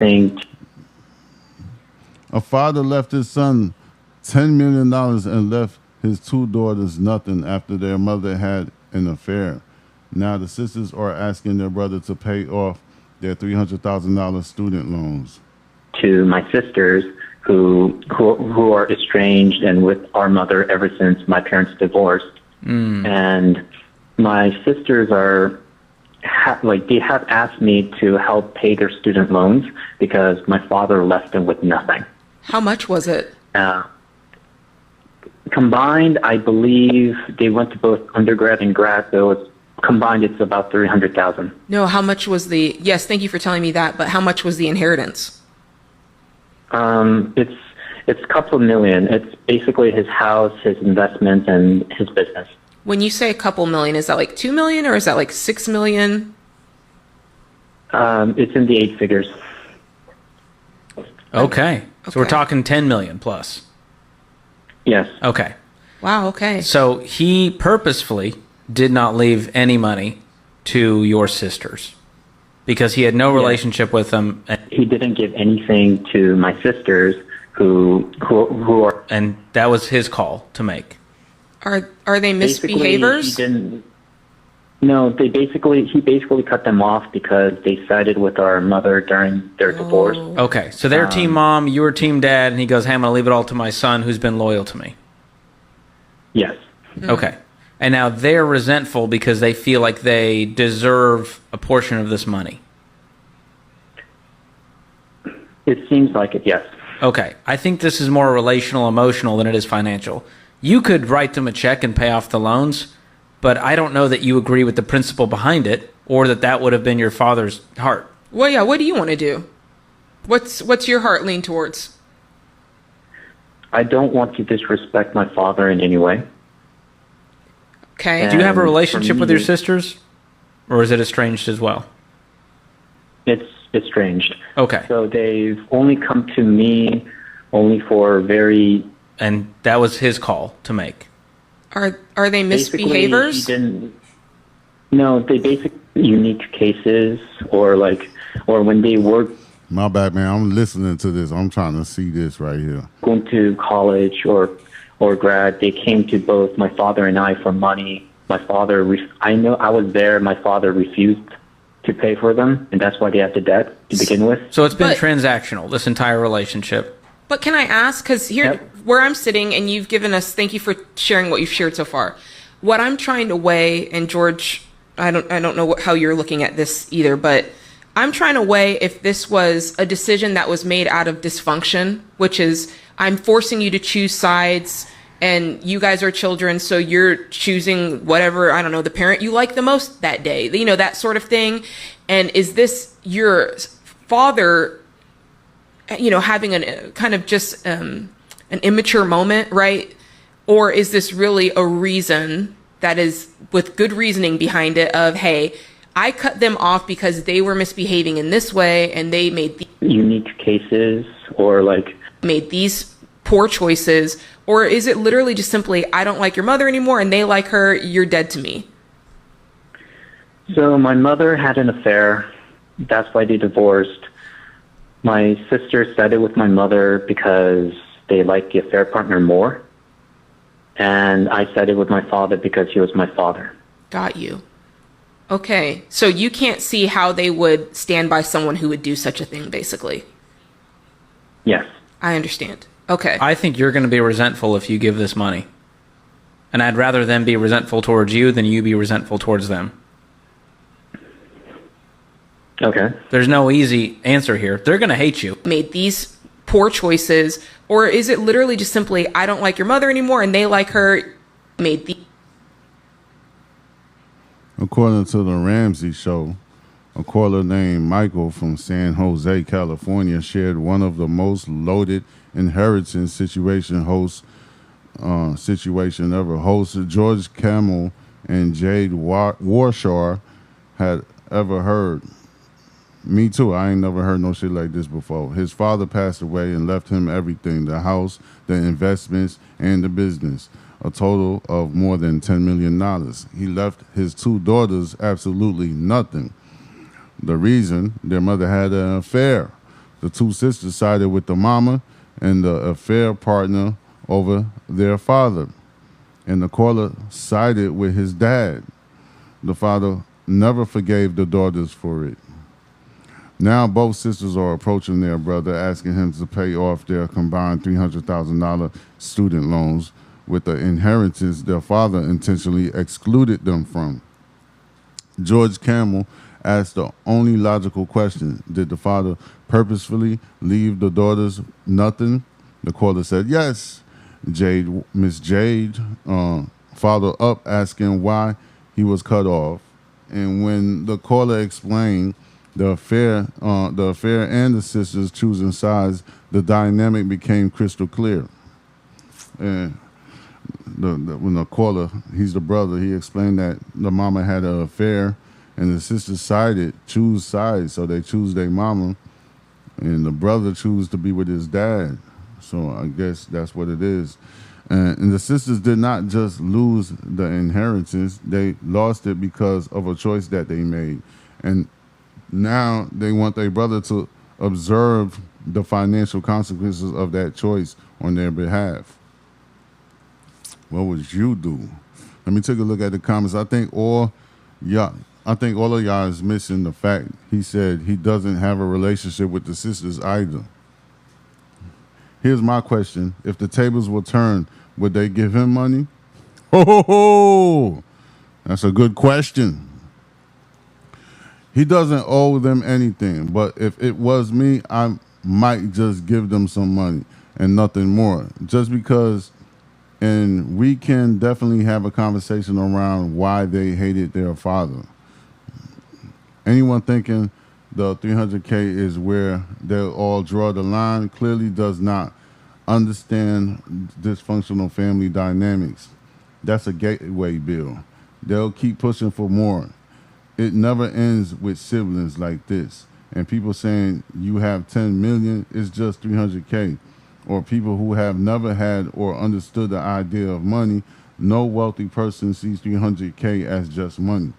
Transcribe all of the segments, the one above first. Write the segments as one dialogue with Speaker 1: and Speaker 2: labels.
Speaker 1: Think
Speaker 2: A father left his son $10 million and left his two daughters nothing after their mother had an affair. Now the sisters are asking their brother to pay off their $300,000 student loans.
Speaker 1: to my sisters who are estranged and with our mother ever since my parents divorced. And my sisters are they have asked me to help pay their student loans because my father left them with nothing.
Speaker 3: How much was it?
Speaker 1: Combined, I believe they went to both undergrad and grad, so it's combined it's about $300,000.
Speaker 3: No, how much was the, yes, thank you for telling me that, but how much was the inheritance?
Speaker 1: It's a couple of million. It's basically his house, his investments, and his business.
Speaker 3: When you say a couple million, is that like 2 million or is that like 6 million?
Speaker 1: It's in the 8 figures.
Speaker 4: Okay. So we're talking 10 million plus.
Speaker 1: Yes.
Speaker 4: Okay.
Speaker 3: Wow, okay.
Speaker 4: So he purposefully did not leave any money to your sisters because he had no relationship with them.
Speaker 1: He didn't give anything to my sisters who are...
Speaker 4: And that was his call to make.
Speaker 3: Are they misbehaviors?
Speaker 1: He basically cut them off because they sided with our mother during their divorce.
Speaker 4: Okay, so they're team mom, you were team dad, and he goes, hey, I'm going to leave it all to my son who's been loyal to me.
Speaker 1: Yes.
Speaker 4: Okay. And now they're resentful because they feel like they deserve a portion of this money.
Speaker 1: It seems like it, yes.
Speaker 4: Okay. I think this is more relational, emotional than it is financial. You could write them a check and pay off the loans, but I don't know that you agree with the principle behind it or that would have been your father's heart.
Speaker 3: Well, yeah, what do you want to do? What's your heart lean towards?
Speaker 1: I don't want to disrespect my father in any way.
Speaker 3: Okay.
Speaker 4: Do you have a relationship with your sisters, or is it estranged as well?
Speaker 1: It's estranged.
Speaker 4: Okay.
Speaker 1: So they've only come to me only for very...
Speaker 4: And that was his call to make.
Speaker 3: Are they misbehaviors?
Speaker 1: No, they basically unique cases or when they were...
Speaker 2: My bad, man. I'm listening to this. I'm trying to see this right here.
Speaker 1: Going to college or grad, they came to both my father and I for money. My father, I know I was there. My father refused to pay for them, and that's why they had the debt to begin with.
Speaker 4: So it's been transactional, this entire relationship.
Speaker 3: But can I ask, because here, where I'm sitting, and you've given us, thank you for sharing what you've shared so far. What I'm trying to weigh, and George, I don't know how you're looking at this either, but I'm trying to weigh if this was a decision that was made out of dysfunction, which is I'm forcing you to choose sides and you guys are children, so you're choosing whatever, I don't know, the parent you like the most that day, that sort of thing. And is this your father, having a kind of just an immature moment, right? Or is this really a reason that is with good reasoning behind it of, hey, I cut them off because they were misbehaving in this way and they made
Speaker 1: unique cases or
Speaker 3: made these poor choices? Or is it literally just simply, I don't like your mother anymore and they like her, you're dead to me?
Speaker 1: So my mother had an affair. That's why they divorced. My sister sided with my mother because they liked the affair partner more. And I sided with my father because he was my father.
Speaker 3: Got you. Okay, so you can't see how they would stand by someone who would do such a thing, basically.
Speaker 1: Yes.
Speaker 3: I understand. Okay.
Speaker 4: I think you're going to be resentful if you give this money. And I'd rather them be resentful towards you than you be resentful towards them.
Speaker 1: Okay.
Speaker 4: There's no easy answer here. They're going to hate you.
Speaker 3: Made these poor choices, or is it literally just simply, I don't like your mother anymore and they like her, made the...
Speaker 2: According to the Ramsey Show, a caller named Michael from San Jose, California, shared one of the most loaded inheritance situation ever. Hosts George Camel and Jade Warshaw had ever heard. Me too. I ain't never heard no shit like this before. His father passed away and left him everything: the house, the investments, and the business. A total of more than $10 million. He left his two daughters absolutely nothing. The reason: their mother had an affair. The two sisters sided with the mama and the affair partner over their father, and the caller sided with his dad. The father never forgave the daughters for it. Now both sisters are approaching their brother, asking him to pay off their combined $300,000 student loans with the inheritance their father intentionally excluded them from. George Camel asked the only logical question: did the father purposefully leave the daughters nothing? The caller said yes. Miss Jade followed up asking why he was cut off, and when the caller explained the affair and the sisters choosing sides, the dynamic became crystal clear. And when the caller, he's the brother, he explained that the mama had an affair, and the sisters choose sides, so they choose their mama, and the brother choose to be with his dad. So I guess that's what it is. And the sisters did not just lose the inheritance, they lost it because of a choice that they made. And now they want their brother to observe the financial consequences of that choice on their behalf. What would you do? Let me take a look at the comments. I think all of y'all is missing the fact he said he doesn't have a relationship with the sisters either. Here's my question. If the tables were turned, would they give him money? Oh, that's a good question. He doesn't owe them anything, but if it was me, I might just give them some money and nothing more. Just because, and we can definitely have a conversation around why they hated their father. Anyone thinking the 300K is where they'll all draw the line clearly does not understand dysfunctional family dynamics. That's a gateway bill. They'll keep pushing for more. It never ends with siblings like this. And people saying you have 10 million, it's just 300K. Or people who have never had or understood the idea of money. No wealthy person sees 300K as just money.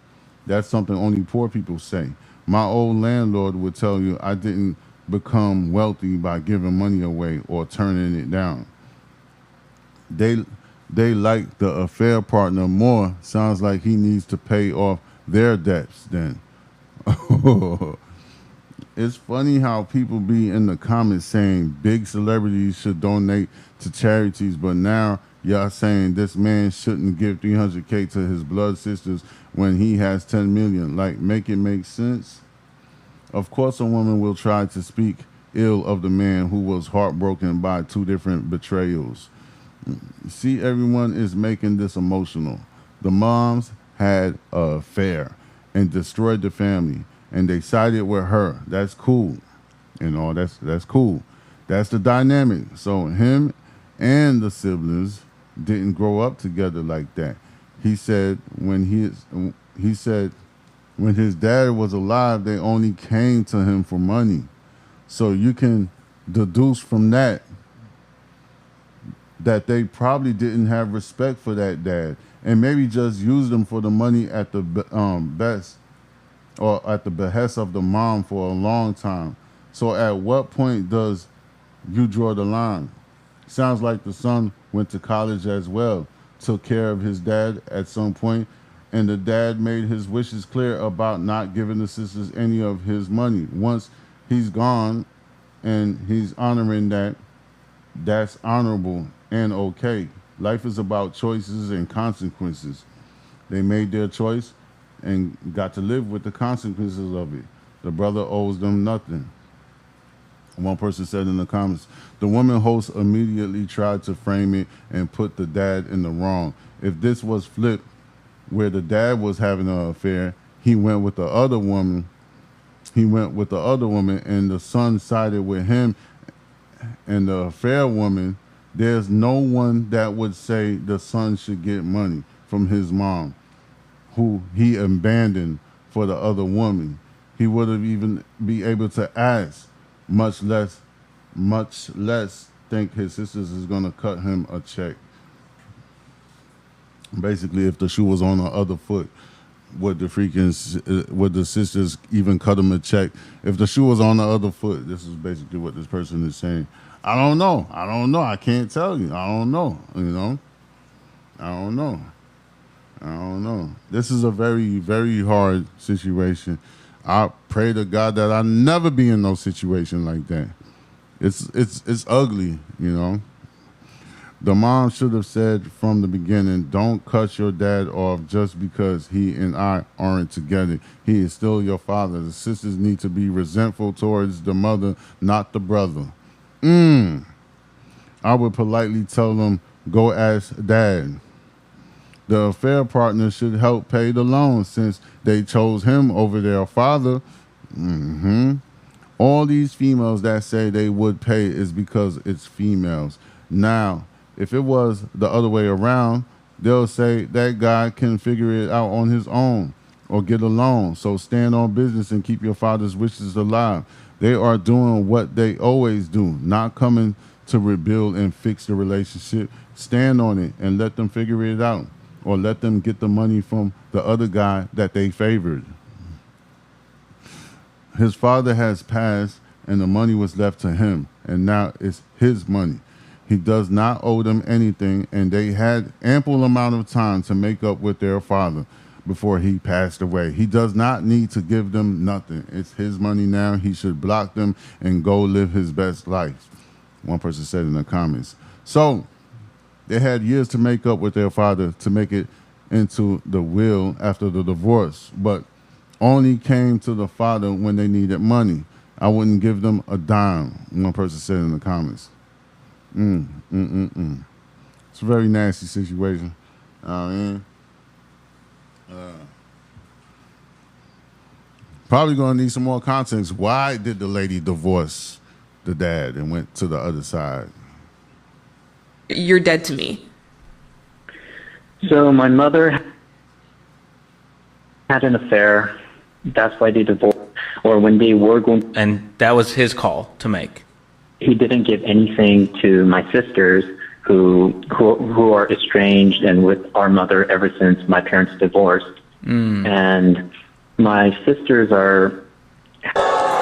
Speaker 2: That's something only poor people say. My old landlord would tell you I didn't become wealthy by giving money away or turning it down. They like the affair partner more. Sounds like he needs to pay off their debts then. It's funny how people be in the comments saying big celebrities should donate to charities, but now y'all saying this man shouldn't give 300K to his blood sisters when he has 10 million. Like, make it make sense? Of course a woman will try to speak ill of the man who was heartbroken by two different betrayals. See, everyone is making this emotional. The moms had an affair and destroyed the family, and they sided with her. That's cool. That's cool. That's the dynamic. So him and the siblings didn't grow up together like that. He said when his dad was alive, they only came to him for money. So you can deduce from that they probably didn't have respect for that dad and maybe just used him for the money at the best or at the behest of the mom for a long time. So at what point does you draw the line? Sounds like the son went to college as well, took care of his dad at some point, and the dad made his wishes clear about not giving the sisters any of his money. Once he's gone and he's honoring that, that's honorable and okay. Life is about choices and consequences. They made their choice and got to live with the consequences of it. The brother owes them nothing. One person said in the comments, the woman host immediately tried to frame it and put the dad in the wrong. If this was flipped, where the dad was having an affair, he went with the other woman, and the son sided with him and the affair woman. There's no one that would say the son should get money from his mom, who he abandoned for the other woman. He would have even be able to ask, much less think his sisters is going to cut him a check. Basically, if the shoe was on the other foot. would would the sisters even cut him a check if the shoe was on the other foot? This is basically what this person is saying. I don't know. I can't tell you. I don't know. I don't know. This is a very, very hard situation. I pray to God that I never be in no situation like that. It's ugly, The mom should have said from the beginning, don't cut your dad off just because he and I aren't together. He is still your father. The sisters need to be resentful towards the mother, not the brother. I would politely tell them, go ask dad. The affair partner should help pay the loan since they chose him over their father. All these females that say they would pay is because it's females. Now, if it was the other way around, they'll say that guy can figure it out on his own or get a loan. So stand on business and keep your father's wishes alive. They are doing what they always do, not coming to rebuild and fix the relationship. Stand on it and let them figure it out, or let them get the money from the other guy that they favored. His father has passed and the money was left to him, and now it's his money. He does not owe them anything, and they had ample amount of time to make up with their father before he passed away. He does not need to give them nothing. It's his money now. He should block them and go live his best life. One person said in the comments. So they had years to make up with their father to make it into the will after the divorce, but only came to the father when they needed money. I wouldn't give them a dime, one person said in the comments. It's a very nasty situation. Probably going to need some more context. Why did the lady divorce the dad and went to the other side?
Speaker 3: You're dead to me.
Speaker 1: So my mother had an affair. That's why they divorced. Or when they were going,
Speaker 4: And that was his call to make.
Speaker 1: he didn't give anything to my sisters who are estranged and with our mother ever since my parents divorced. And my sisters are